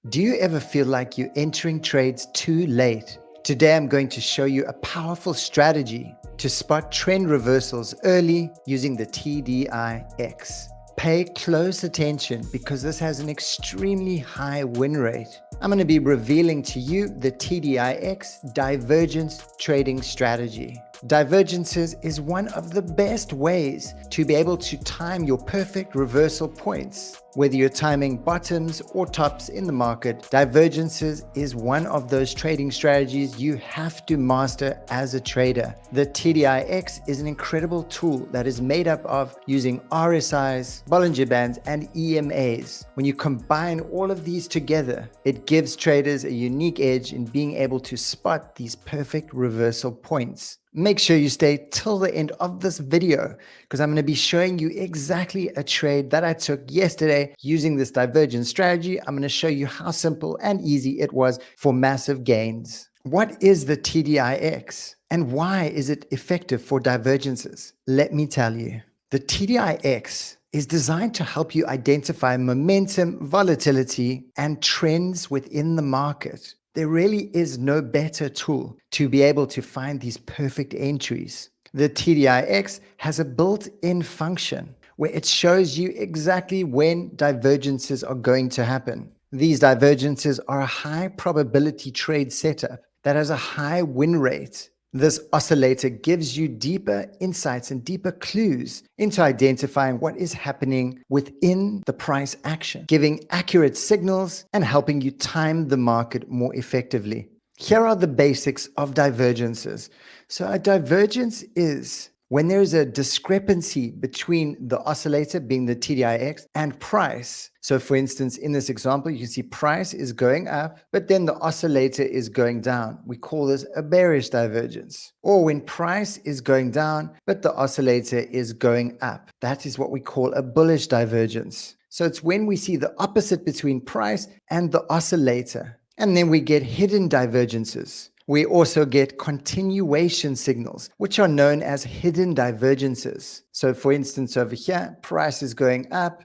Do you ever feel like you're entering trades too late? Today I'm going to show you a powerful strategy to spot trend reversals early using the TDI X. Pay close attention because this has an extremely high win rate. I'm going to be revealing to you the TDI X Divergence trading strategy. Divergences is one of the best ways to be able to time your perfect reversal points. Whether you're timing bottoms or tops in the market, divergences is one of those trading strategies you have to master as a trader. The TDI X is an incredible tool that is made up of using RSIs, Bollinger Bands, and EMAs. When you combine all of these together, it gives traders a unique edge in being able to spot these perfect reversal points. Make sure you stay till the end of this video because I'm going to be showing you exactly a trade that I took yesterday using this divergence strategy. I'm going to show you how simple and easy it was for massive gains. What is the TDI X and why is it effective for divergences? Let me tell you. The TDI X is designed to help you identify momentum, volatility, and trends within the market. There really is no better tool to be able to find these perfect entries. The TDI X has a built-in function where it shows you exactly when divergences are going to happen. These divergences are a high probability trade setup that has a high win rate. This oscillator gives you deeper insights and deeper clues into identifying what is happening within the price action, giving accurate signals and helping you time the market more effectively. Here are the basics of divergences. So a divergence is when there is a discrepancy between the oscillator, being the TDI X, and price. So for instance, in this example, you can see price is going up, but then the oscillator is going down. We call this a bearish divergence. Or when price is going down, but the oscillator is going up. That is what we call a bullish divergence. So it's when we see the opposite between price and the oscillator. And then we get hidden divergences. We also get continuation signals, which are known as hidden divergences. So for instance, over here, price is going up,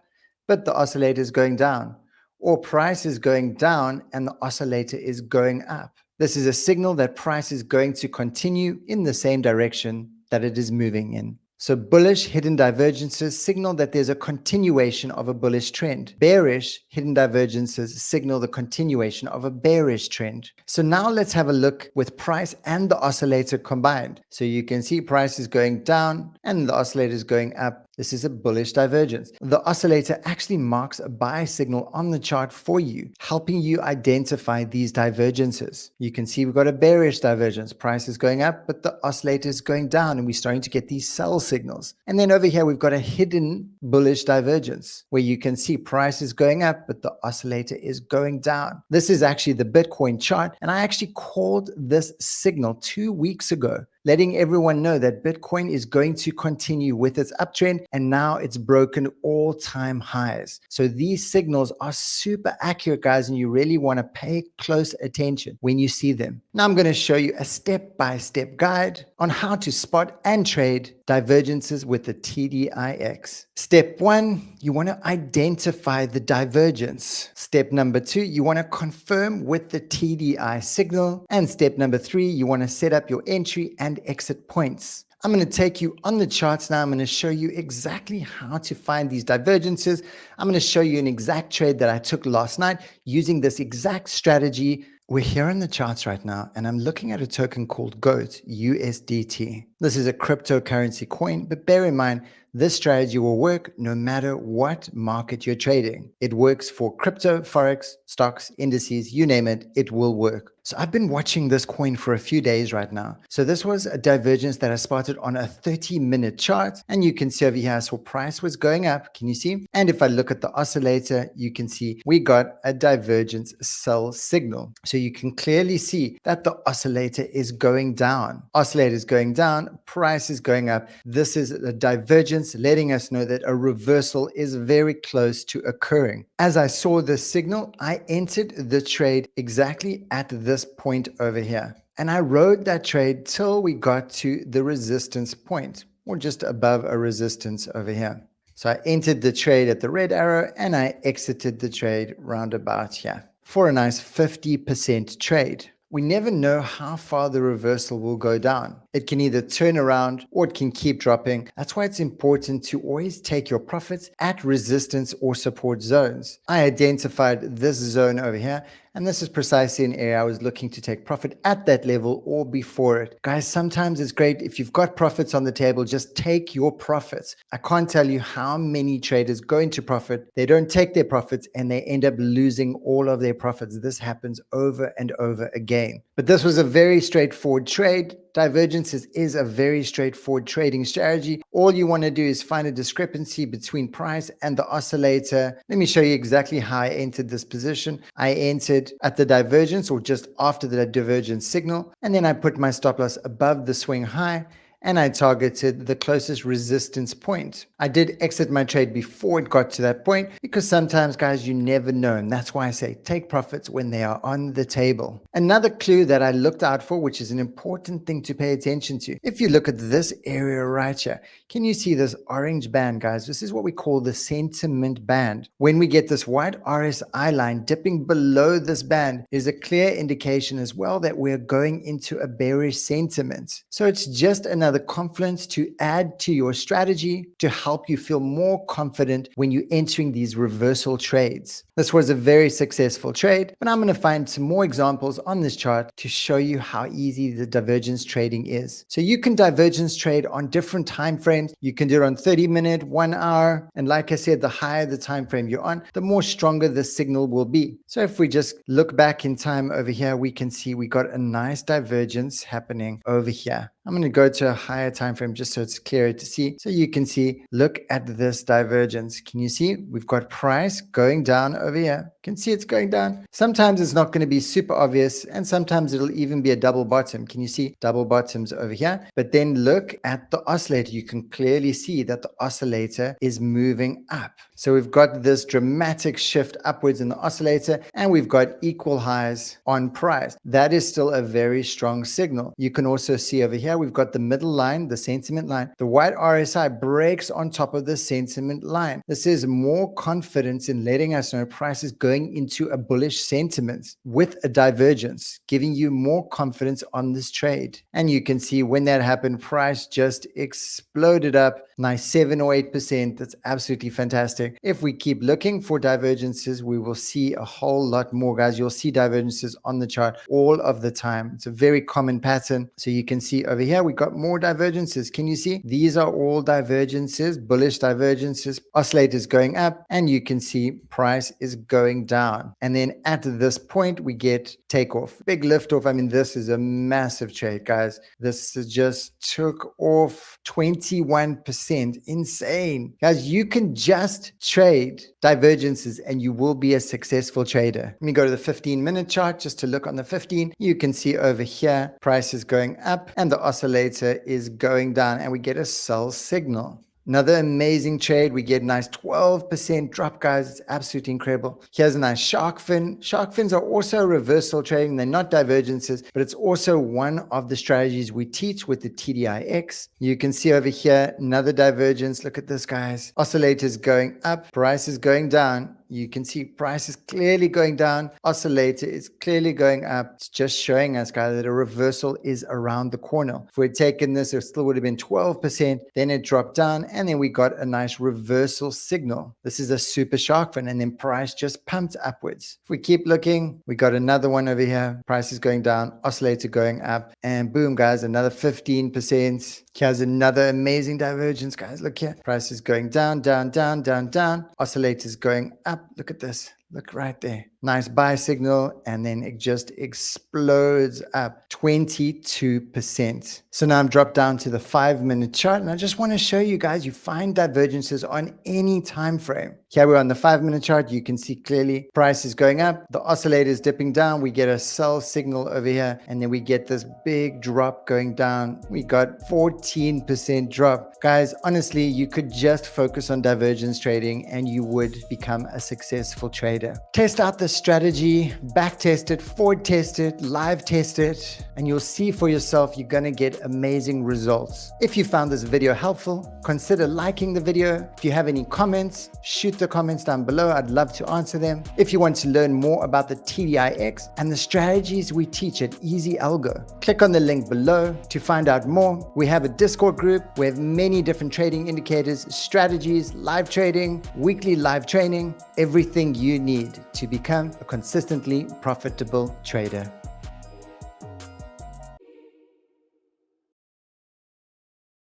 but the oscillator is going down. Or price is going down and the oscillator is going up. This is a signal that price is going to continue in the same direction that it is moving in. So bullish hidden divergences signal that there's a continuation of a bullish trend. Bearish hidden divergences signal the continuation of a bearish trend. So now let's have a look with price and the oscillator combined. So you can see price is going down and the oscillator is going up. This is a bullish divergence. The oscillator actually marks a buy signal on the chart for you, helping you identify these divergences. You can see we've got a bearish divergence. Price is going up, but the oscillator is going down, and we're starting to get these sell signals. And then over here, we've got a hidden bullish divergence where you can see price is going up, but the oscillator is going down. This is actually the Bitcoin chart, and I actually called this signal 2 weeks ago, letting everyone know that Bitcoin is going to continue with its uptrend, and now it's broken all-time highs. So these signals are super accurate, guys, and you really want to pay close attention when you see them. Now I'm going to show you a step-by-step guide on how to spot and trade divergences with the TDI X. Step 1, you want to identify the divergence. Step number 2, you want to confirm with the TDI signal. And step number 3, you want to set up your entry and exit points. I'm going to take you on the charts now. I'm going to show you exactly how to find these divergences. I'm going to show you an exact trade that I took last night using this exact strategy. We're here on the charts right now, and I'm looking at a token called GOAT, USDT. This is a cryptocurrency coin, but bear in mind, this strategy will work no matter what market you're trading. It works for crypto, forex, stocks, indices, you name it, it will work. So I've been watching this coin for a few days right now. So this was a divergence that I spotted on a 30-minute chart. And you can see over here, so price was going up. Can you see? And if I look at the oscillator, you can see we got a divergence sell signal. So you can clearly see that the oscillator is going down. Oscillator is going down, price is going up. This is a divergence letting us know that a reversal is very close to occurring. As I saw this signal, I entered the trade exactly at this point over here. And I rode that trade till we got to the resistance point, or just above a resistance over here. So I entered the trade at the red arrow and I exited the trade round about here. for a nice 50% trade. We never know how far the reversal will go down. It can either turn around or it can keep dropping. That's why it's important to always take your profits at resistance or support zones. I identified this zone over here, and this is precisely an area I was looking to take profit at that level or before it. Guys, sometimes it's great if you've got profits on the table, just take your profits. I can't tell you how many traders go into profit, they don't take their profits, and they end up losing all of their profits. This happens over and over again. But this was a very straightforward trade. Divergences is a very straightforward trading strategy. All you want to do is find a discrepancy between price and the oscillator. Let me show you exactly how I entered this position. I entered at the divergence or just after the divergence signal, and then I put my stop loss above the swing high, and I targeted the closest resistance point. I did exit my trade before it got to that point because sometimes, guys, you never know. And that's why I say take profits when they are on the table. Another clue that I looked out for, which is an important thing to pay attention to. If you look at this area right here, can you see this orange band, guys? This is what we call the sentiment band. When we get this white RSI line dipping below this band, is a clear indication as well that we're going into a bearish sentiment. So it's just another confidence to add to your strategy to help you feel more confident when you're entering these reversal trades. This was a very successful trade, but I'm going to find some more examples on this chart to show you how easy the divergence trading is. So you can divergence trade on different time frames. You can do it on 30-minute, 1 hour, and like I said, the higher the time frame you're on, the more stronger the signal will be. So if we just look back in time over here, we can see we got a nice divergence happening over here. I'm going to go to a higher time frame just so it's clearer to see. So you can see, look at this divergence. Can you see? We've got price going down over here. You can see it's going down. Sometimes it's not going to be super obvious, and sometimes it'll even be a double bottom. Can you see double bottoms over here? But then look at the oscillator. You can clearly see that the oscillator is moving up. So we've got this dramatic shift upwards in the oscillator, and we've got equal highs on price. That is still a very strong signal. You can also see over here, we've got the middle line, the sentiment line. The white RSI breaks on top of the sentiment line. This is more confidence in letting us know price is going into a bullish sentiment with a divergence, giving you more confidence on this trade. And you can see when that happened, price just exploded up, nice 7 or 8%. That's absolutely fantastic. If we keep looking for divergences, we will see a whole lot more, guys. You'll see divergences on the chart all of the time. It's a very common pattern. So you can see over here, we got more divergences. Can you see? These are all divergences, bullish divergences, oscillators going up, and you can see price is going down. And then at this point, we get takeoff, big lift off. I mean, this is a massive trade, guys. This just took off 21%. Insane. Guys, you can just trade divergences and you will be a successful trader. Let me go to the 15-minute chart just to look on the 15. You can see over here, price is going up and the oscillator is going down, and we get a sell signal. Another amazing trade. We get a nice 12% drop, guys. It's absolutely incredible. Here's a nice shark fin. Shark fins are also reversal trading. They're not divergences, but it's also one of the strategies we teach with the TDI X. You can see over here, another divergence. Look at this, guys. Oscillators going up, price is going down. You can see price is clearly going down. Oscillator is clearly going up. It's just showing us, guys, that a reversal is around the corner. If we'd taken this, it still would have been 12%. Then it dropped down, and then we got a nice reversal signal. This is a super shark fin, and then price just pumped upwards. If we keep looking, we got another one over here. Price is going down, oscillator going up, and boom, guys, another 15%. Here's another amazing divergence, guys. Look here. Price is going down, down, down, down, down. Oscillator's going up. Look at this. Look right there. Nice buy signal, and then it just explodes up 22%. So now I'm dropped down to the 5-minute chart, and I just want to show you guys, you find divergences on any time frame. Here we're on the 5-minute chart. You can see clearly price is going up, the oscillator is dipping down, we get a sell signal over here, and then we get this big drop going down. We got 14% drop. Guys, honestly, you could just focus on divergence trading and you would become a successful trader. trader. Test out the strategy, back test it, forward test it, live test it, and you'll see for yourself you're going to get amazing results. If you found this video helpful, consider liking the video. If you have any comments, shoot the comments down below. I'd love to answer them. If you want to learn more about the TDI X and the strategies we teach at Easy Algo, click on the link below to find out more. We have a Discord group. We have many different trading indicators, strategies, live trading, weekly live training, everything you need to become a consistently profitable trader.